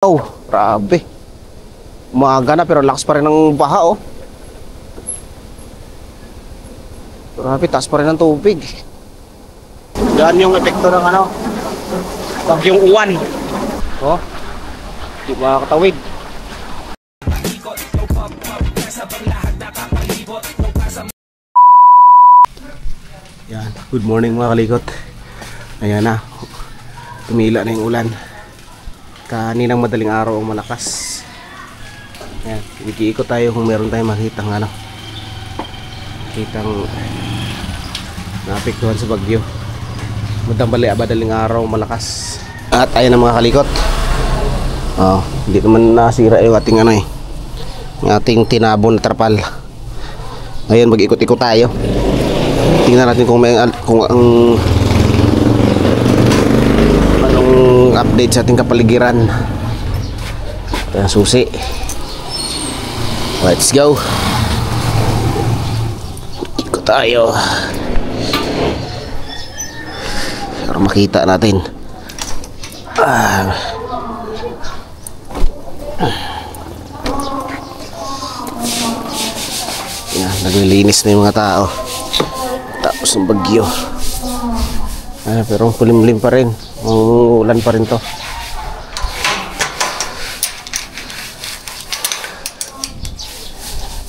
Oh, grabe. Umaga na pero lakas pa rin ng baha, oh. Grabe, taas pa rin ng tubig. Yan yung epekto ng bagyong uwan. Oh, di makakatawid. Yan, good morning mga kalikot. Ayan na, tumila na yung ulan. Kaninang madaling araw ang malakas. Ayan, iikot tayo kung meron tayong makitang kitang naapektuhan sa bagyo. Madaling araw malakas. At ayun na mga kalikot. Hindi naman nasira yung ating yung ating tinabon na trapal. Ngayon mag-ikot-ikot tayo. Tingnan natin kung anong update sa ating kapaligiran. Ayan, susi. Let's go. Ikot tayo para makita natin. Ayan, naglilinis na yung mga tao tapos ng bagyo. Pero kulimlim pa rin, ulan pa rin to.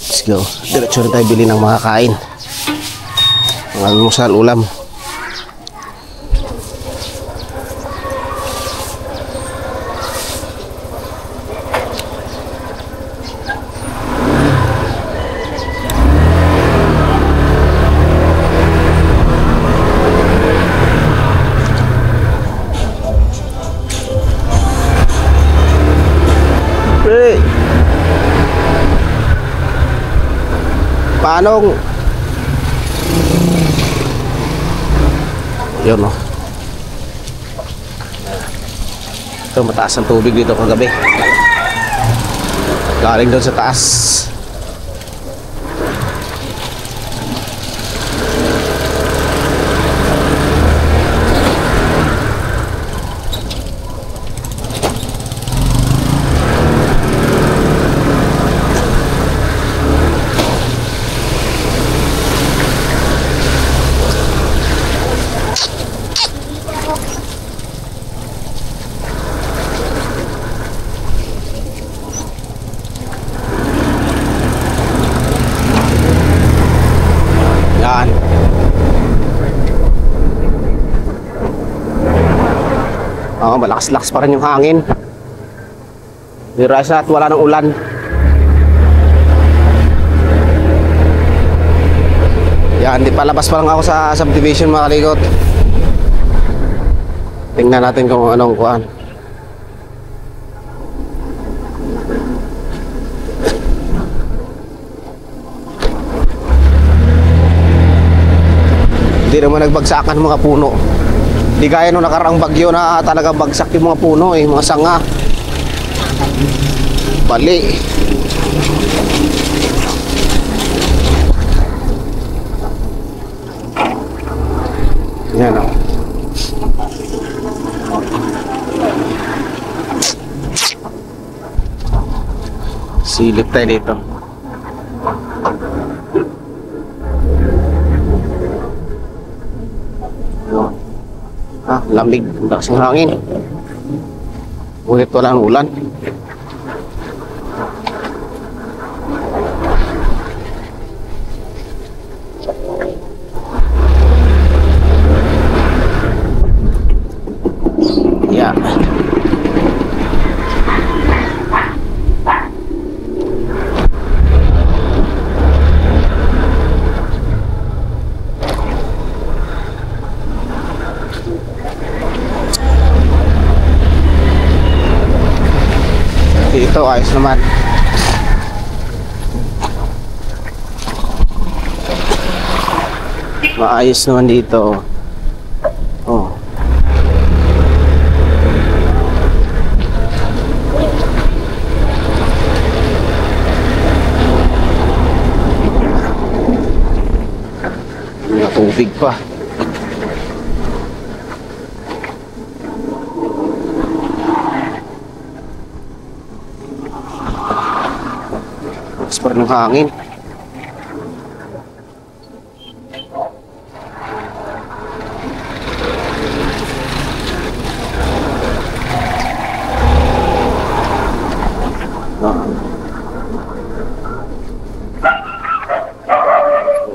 Let's go. Diretso rin tayo bili ng mga kain, mga almusal, ulam. Paano? Yun, no? Ito, mataas ang tubig dito kagabi. Galing doon sa taas. Malakas-lakas pa rin yung hangin. Dirasa at wala ng ulan. Yan, di palabas pa lang ako sa subdivision mga kalikot. Tingnan natin kung anong kuan. Hindi naman nagbagsakan mga puno. Di gaya nung nakaraang bagyo na talaga bagsak yung mga puno, mga sanga. Bali. Yan o. Silip tayo dito. Lamig, lakas ng hangin. Ngunit wala ng ulan. Yeah. Dito ayos naman. Maayos naman dito. Oh. May tubig pa. Lakas pa rin ng hangin.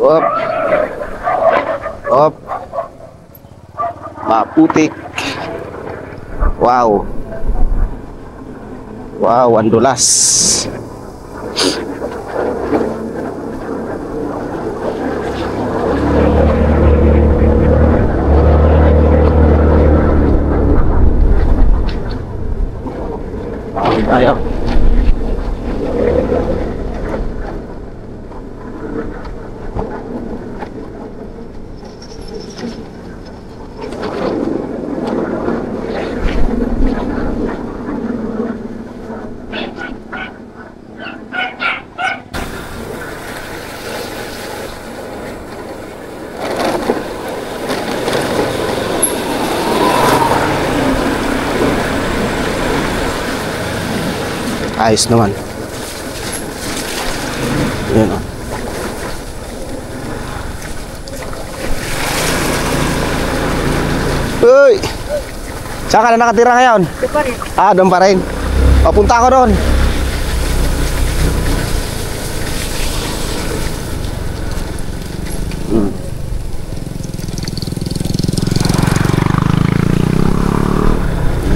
Op. Op. Maputik. Wow. Wow, ang dulas. Tayo. Ayos naman. Yan o. Uy! Saan ka na nakatira ngayon? Doon pa rin. Ah, doon pa rin. Papunta ako doon.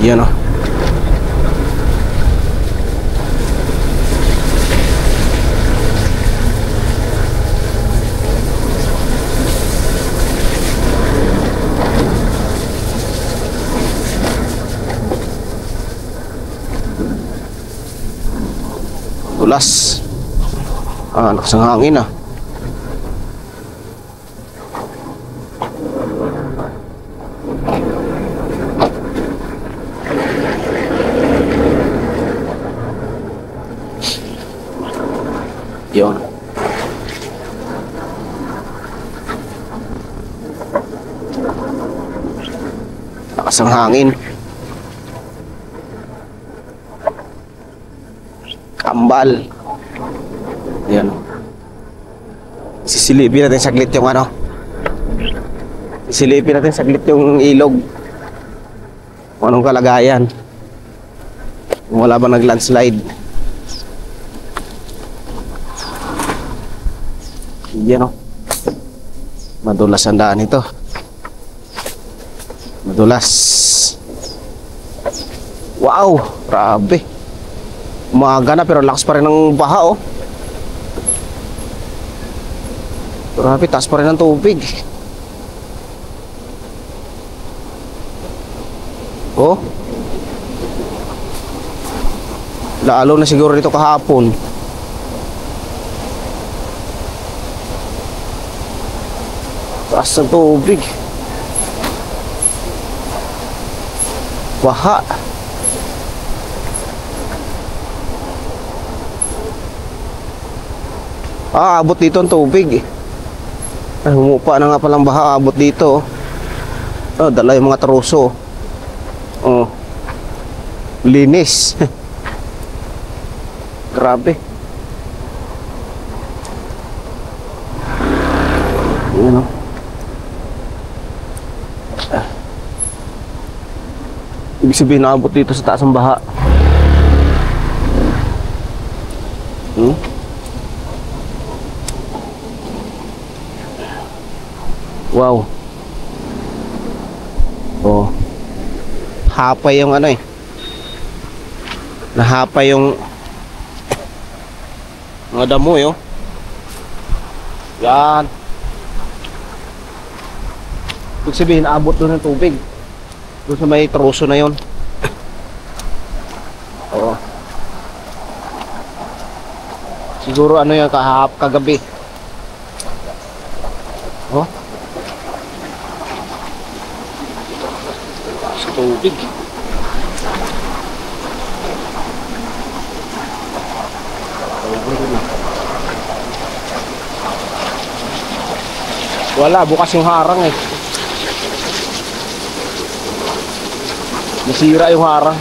Yan o. Tulas. Ah, lakas ng hangin ah. Yun. Lakas ng hangin. Kambal. Yan. Sisilipin natin saglit yung ano. Sisilipin natin saglit yung ilog. Kung anong kalagayan. Kung wala ba nag-landslide. Yan o. Madulas ang daan ito. Madulas. Wow, grabe. Umaga na pero lakas pa rin ng baha oh. Grabe, taas pa rin ng tubig. Oh. Lalo na siguro dito kahapon. Taas ng tubig. Baha. Ah, abot dito ang tubig. Ay, humupa na nga palang baha, abot dito. Oh, dala yung mga truso. Oh. Linis. Grabe. Yan oh. Ibig sabihin naabot dito sa taas ng baha. Wow. Oh. Hapay yung ano eh. Nahapay yung mga damo eh oh. Yan. Ibig sabihin abot doon ng tubig. Doon sa may troso na yon. Oo. Siguro ano yan kagabi. Oh. Sa tubig. Wala, bukas yung harang eh. Nasira yung harang.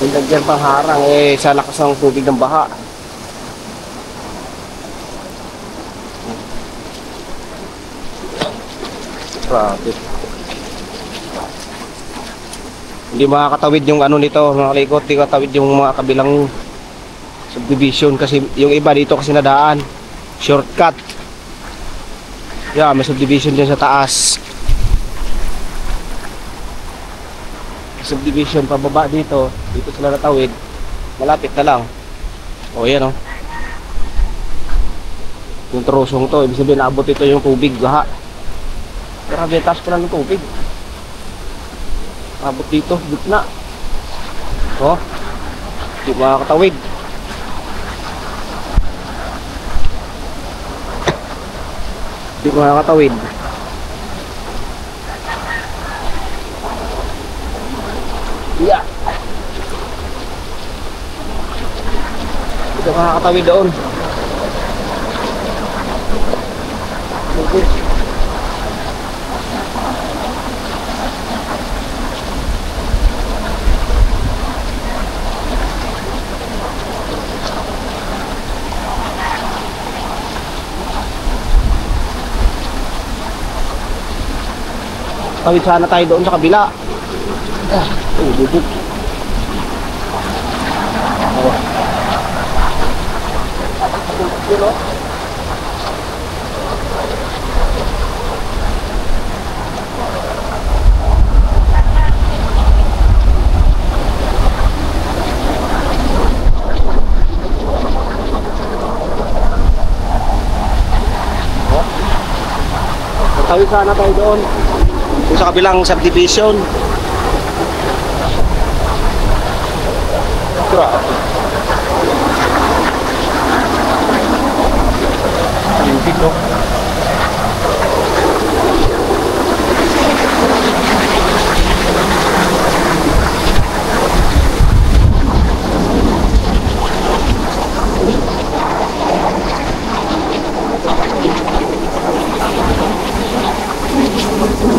Nilagyan pang harang eh sa lakas ng tubig ng baha. Grabe. Hindi makakatawid yung ano nito, mga kalikot. Hindi makakatawid yung mga kabilang subdivision kasi yung iba dito kasi nadaan. Shortcut. Yeah, may subdivision dyan sa taas. Subdivision pababa dito. Dito sila natawid. Malapit na lang. O yan o. Yung trusong to, ibig sabihin naabot ito yung tubig, gaha. Grabe, taas pa lang ng tubig. Abot dito, gitna. Oh, di makakatawid. Di makakatawid. Yeah. Di makakatawid doon. Okay. Tawid sana tayo doon sa kabila. Bubuk. Tawid sana tayo doon. Yung sa kabilang subdivision. Grabe. Limpid, no?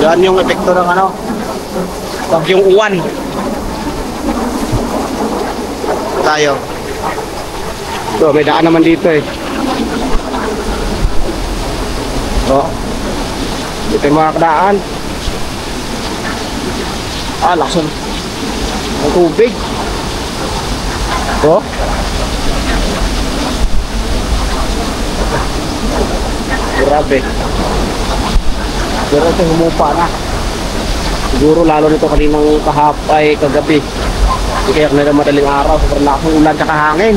Yan yung epekto ng ano, bagyong uwan. Tayo. So, may daan naman dito eh. So, dito yung mga kadaan. Lakson ang tubig. So, grabe. Pero ito humupa na. Siguro lalo nito kaninang kahapay, kagabi. Hindi kaya na madaling araw. Sobrang lakas ng ulan at hangin.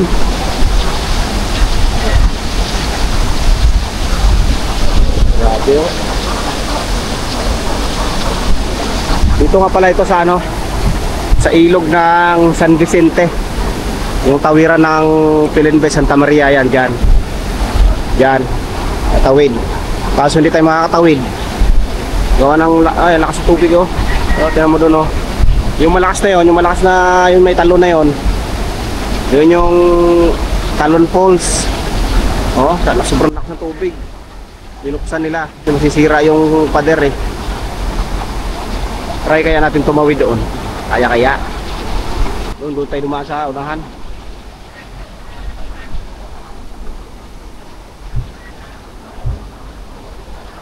Grabe oh. Dito nga pala ito sa ano, sa ilog ng San Vicente. Yung tawiran ng Pilinbe, Santa Maria yan dyan. Dyan. Katawid. Kaso hindi tayo makakatawid. Gawa ng lakas ng tubig oh. Tingnan mo doon oh. Yung malakas na yon, yung malakas na yung may talon na yon. Yun yung Talon Falls. Oh, sobrang lakas ng tubig. Binuksan nila. Masisira yung pader eh. Try kaya natin tumawid doon. Kaya. Doon tayo dumaan sa unahan.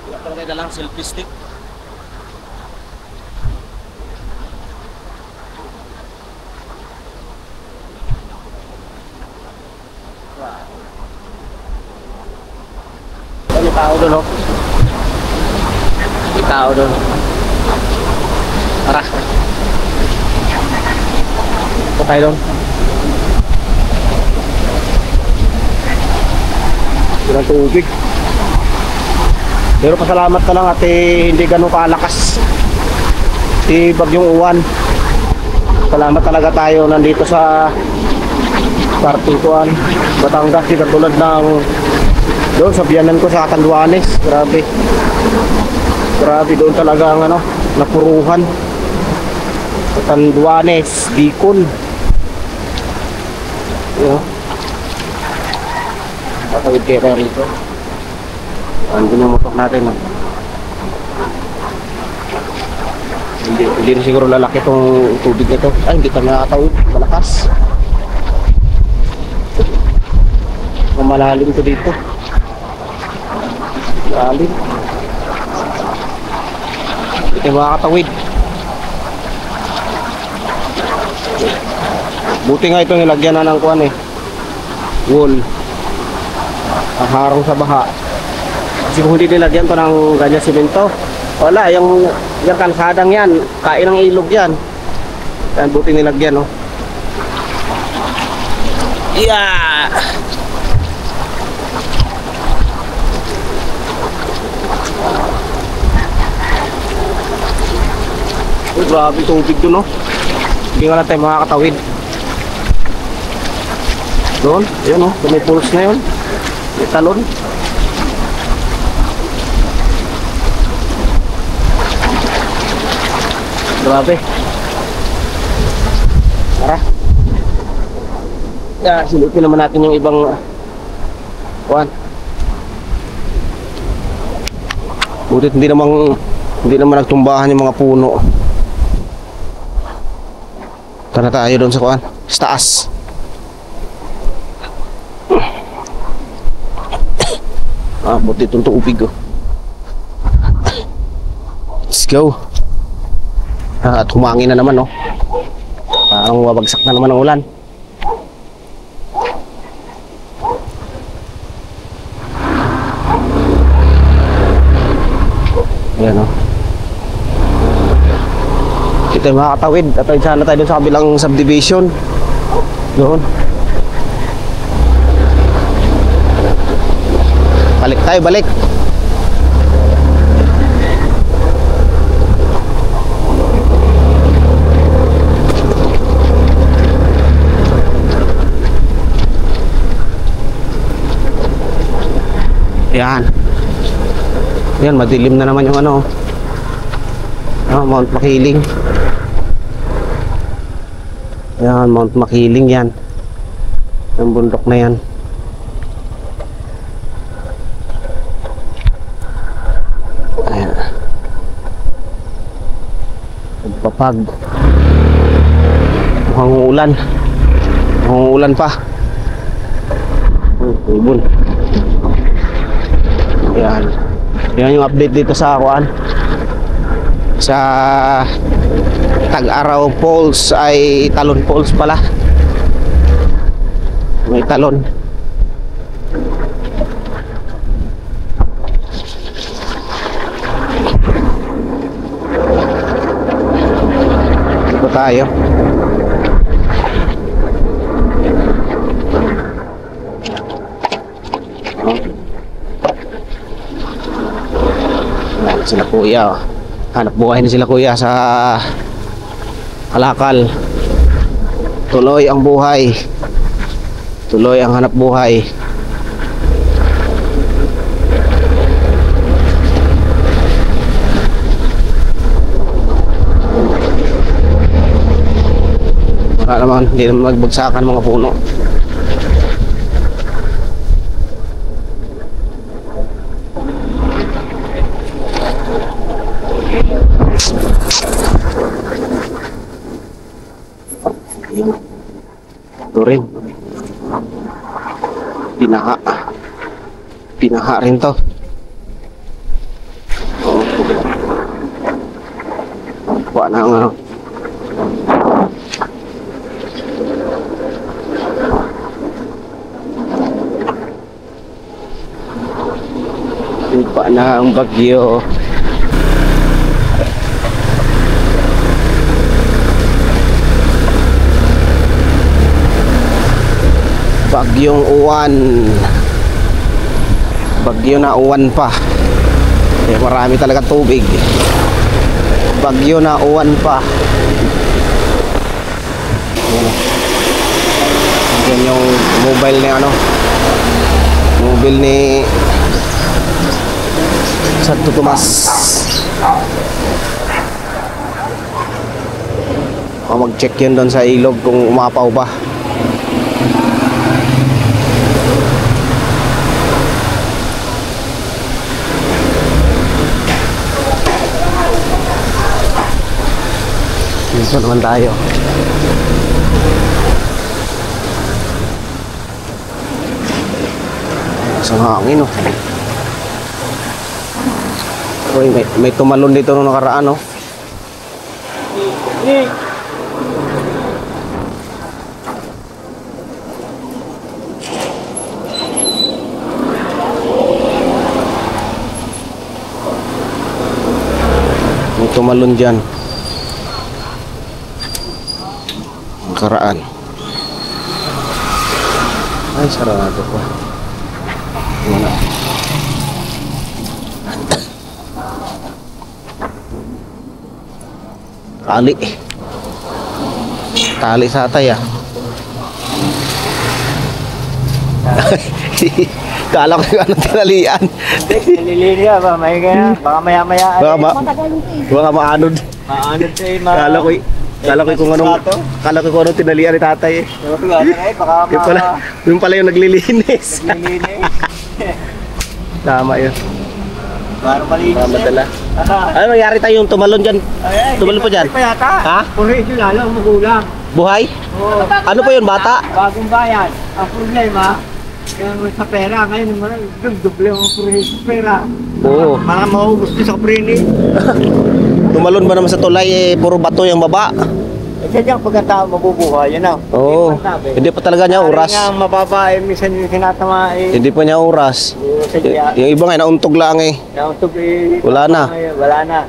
Wala talaga dalang selfie stick. May tao doon oh. May tao doon. Tara. Ito tayo doon. Walang tubig. Pero pasalamat ka lang at hindi ganun kalakas si bagyong uwan. Salamat talaga tayo nandito sa Partituan, Batangas. Di katulad ng doon sa biyanan ko sa Catanduanes. Grabe. Grabe doon talaga ang ano, napuruhan. Catanduanes, Bicol. Yo. Patawid kayo rito. Andun yung motor natin. Hindi na siguro lalaki itong tubig nito. Ay, hindi tayo nakatawid. Malakas. Malalim to dito. Malalim. Ito yung mga katawid. Buti nga ito nilagyan na ng kuwan eh, wool. Ang harong sa baha. Kasi kung hindi nilagyan to ng ganyan simento, wala, yung kalsadang yan, kain ng ilog yan. Yan, buti nilagyan, no. Yeah! Oh, grabe tubig doon, no. Hindi nga lang tayo makakatawid. Doon, yun, no. May pulse na yun. May talon. Grabe. Tara. Silipin naman natin yung ibang kuwan. Butit hindi naman nagtumbahan yung mga puno. Tara tayo doon sa kuwan, sa taas. Buti itong tubig, oh. Let's go. At humangin na naman, no. Parang wabagsak na naman ang ulan. Ayan, no. Ito yung makakatawid. At sana tayo doon sa kabilang subdivision. Doon. Balik tayo, balik. Yan. Yan, madilim na naman yung ano. Mount Makiling. Yan, Mount Makiling yan. Yung bundok na yan. Ayan. Nagpapag. Mukhang uulan. Mukhang uulan pa. Ibon. Yan. Yan yung update dito sa Akuan. Sa Tag-Araw Falls ay Talon Falls pala. May talon. Dito tayo. Sila kuya, oh. Hanap buhay na sila kuya sa Kalakal. Tuloy ang buhay. Tuloy ang hanap buhay. Wala naman, hindi naman magbagsakan mga puno. Ito rin, pinaha rin to. Kuha na ang ano. Kuha na ang bagyo. Bagyong uwan. Bagyo na uwan pa. Eh, marami talaga tubig. Bagyo na uwan pa. Yan yung mobile ni ano. Mobile ni Santo Tomas. Mag-check yun doon sa ilog kung umapaw ba. Dito naman tayo. Isang hangin, oh. Uy, may tumalon dito nung nakaraan, oh. Hey. May tumalon dyan. Ang karaan. Ay, sarado pa. Wala. Tali. Tali sa atay ah. Kala ko yung ano tinalian. Nalilinya ba? May kaya. Baka maya-maya. Baka maanod. Maanod siya Kala ko kung anong tinalian ni tatay eh. Baka Yung pala yung naglilinis. nalilinis. Tama yun. Parang malinis Tama dala. Ano nangyari tayo yung tumalon dyan? Tumalon po dyan? Pa yata. Ha? Puri ito lalo, magulang. Buhay? Oo. Ano po yun, bata? Bagong bayan. Ang problema, yung sa pera, ngayon doble ang puri sa pera. Oo. Mga maubos din sa prini. Tumalon ba naman sa tulay eh, puro bato yung baba? Eh, kaya pagkatao mabubuhay, yun na. Oo. Hindi pa talaga niya oras. Nga mababa, eh, minsan yung sinatama eh. Hindi pa niya oras. Sadya. Yung iba nga, nauntog lang eh. Nausog eh. Wala na. Wala na.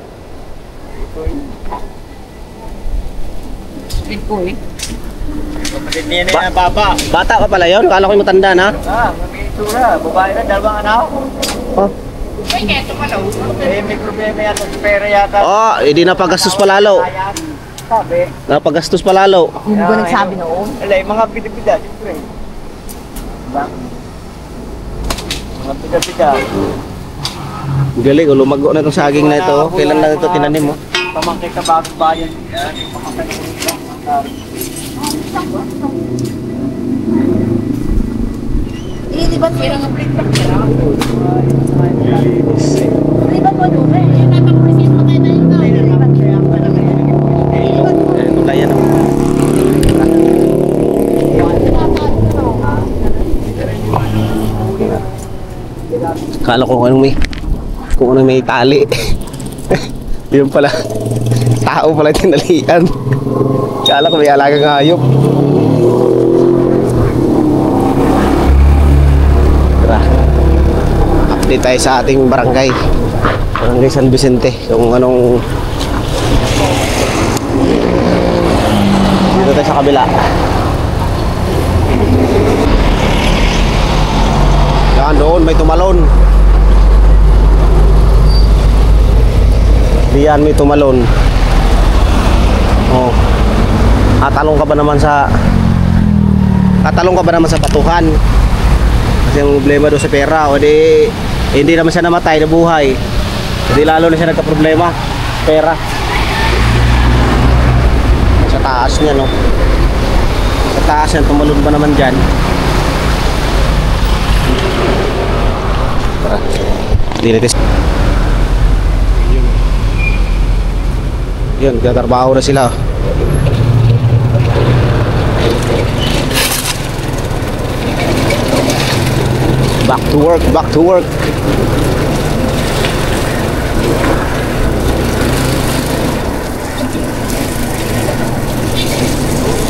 Kapatid niya na yan, papa. Bata ka pala yun? Kala ko yung matanda na. May itsura. Babae na, dalawang anak. Oh. Eh, may problema yata sa pera yata. Oh, hindi napagastos pa lalo. Ayan. Sabi. Napagastos pa lalo. Hindi ba nagsabi noon? Alay, mga bida-bida, siyempre. Diba? Mga bida-bida. Galing, lumago na itong saging na ito. Kailan lang ito tinanim mo? Pamangkay ka bagong bayan. Yan, pamangkay ka. Eh, di ba tirang ang plate lang? Di ba po doon eh? Yung napakulisin mo tayo na yun daw. Di ba? Eh, tulay yan. Kala ko kung anong may tali. Yun pala. Tao pala tinalian. Kala ko may alagang hayop. Tara. Update tayo sa ating barangay. Barangay San Vicente. Kung anong... Dito tayo sa kabila. Yan doon, may tumalon. Diyan may tumalon. Oh. Tatalong ka ba naman sa patukan? Kasi ang problema doon sa pera, o di hindi naman siya namatay, nabuhay. Hindi lalo na siya nagka-problema. Pera. Sa taas niya, no? Sa taas yan, tumalon ba naman dyan? Tara. Dilitis. Yun, tatrabaho na sila. Back to work, back to work.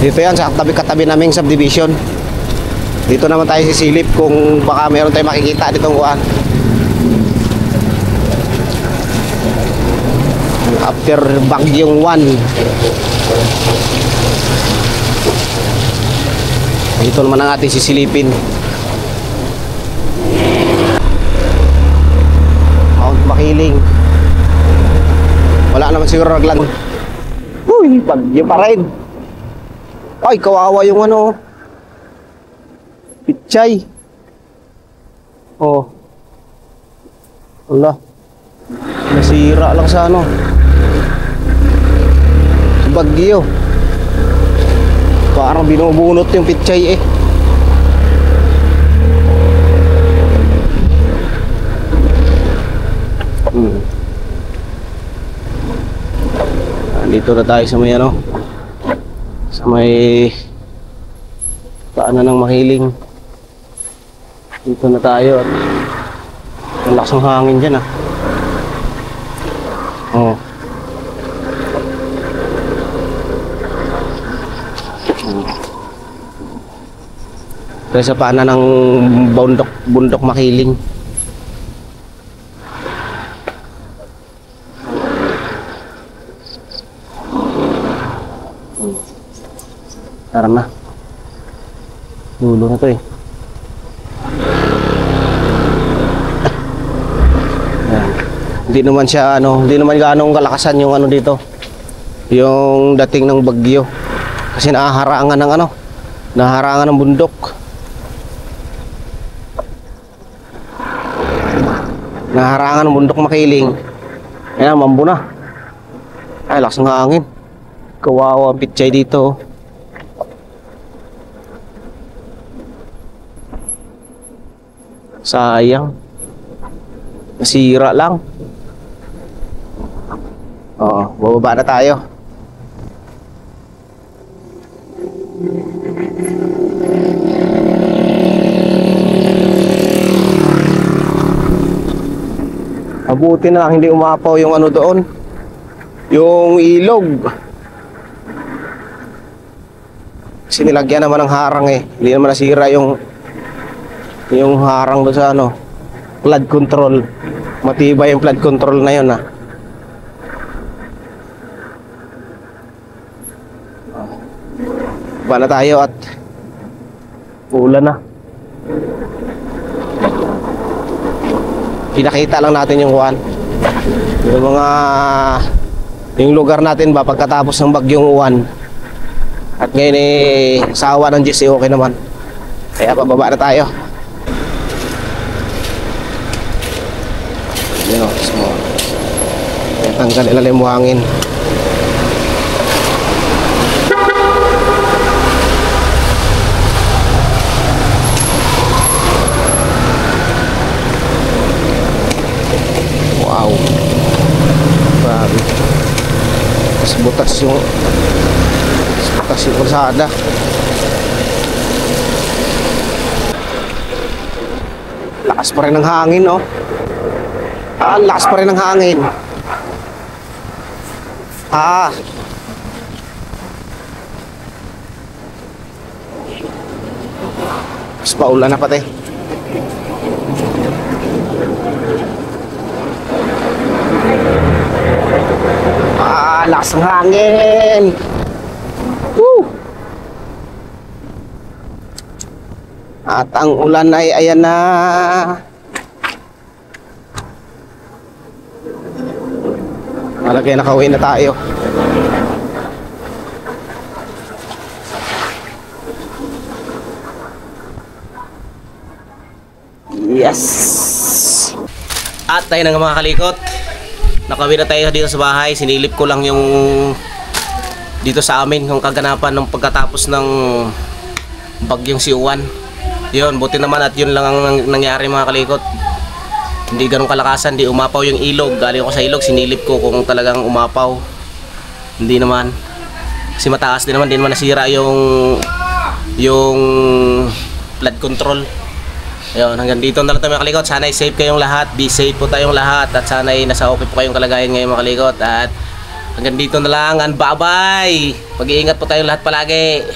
Dito yan sa katabi-katabi naming subdivision. Dito naman tayo sisilip kung baka mayroon tayong makikita ditong kuan. After Bagyong 1. Dito naman ang ating sisilipin. Mount Makiling. Wala naman siguro naglan. Uy, bagyo pa rin. Ay, kawawa yung ano. Pichay. Oh. Wala. Nasira lang sa ano. Sa bagyo. Parang binubunot yung pichay eh. Dito na tayo sa may ano. Sa may paanan ng Makiling. Dito na tayo at ang lakas ng hangin dyan ah. Oh. Ito sa paanan ng bundok Makiling. Tara na. Dulo na to eh. Ayan. Hindi naman siya hindi naman ganong kalakasan yung dito. Yung dating ng bagyo. Kasi nahaharangan ng nahaharangan ng bundok. Naharangan ng bundok Makiling. Ayan, mambo na. Ay, lakas ng hangin. Kawawa ang pitsay dito. Sayang. Nasira lang. Oo, bababa na tayo. Mabuti na lang hindi umapaw yung doon. Yung ilog. Kasi nilagyan naman ng harang eh. Hindi naman nasira yung harang doon sa flood control. Matibay yung flood control na yun Ba na tayo at ulan na. Pinakita lang natin yung yung lugar natin ba pagkatapos ng bagyong Uwan. At ngayon sawa ng Diyos okay naman. Kaya pababa na tayo. Yun tanggal ilalim mo hangin. Wow, grabe. Butas yung kalsada. Lakas pa rin ng hangin lakas pa rin ng hangin. Mas paulan na pati. Lakas ng hangin. Woo! At ang ulan ay ayan na. Malagay nakauwi na tayo. Yes. At tayo na mga kalikot. Nakauwi na tayo dito sa bahay. Sinilip ko lang yung dito sa amin yung kaganapan ng pagkatapos ng bagyong si Uwan. Yun, buti naman at yun lang ang nangyari mga kalikot. Hindi ganun kalakasan, hindi umapaw yung ilog. Galing ako sa ilog, sinilip ko kung talagang umapaw. Hindi naman. Kasi mataas din naman, hindi naman nasira yung flood control. Ayun, hanggang dito na lang tayo mga kalikot. Sana'y safe kayong lahat. Be safe po tayong lahat. At sana'y nasa okay po kayong kalagayan ngayon mga kalikot. At hanggang dito na lang. And bye-bye! Mag-iingat po tayong lahat palagi.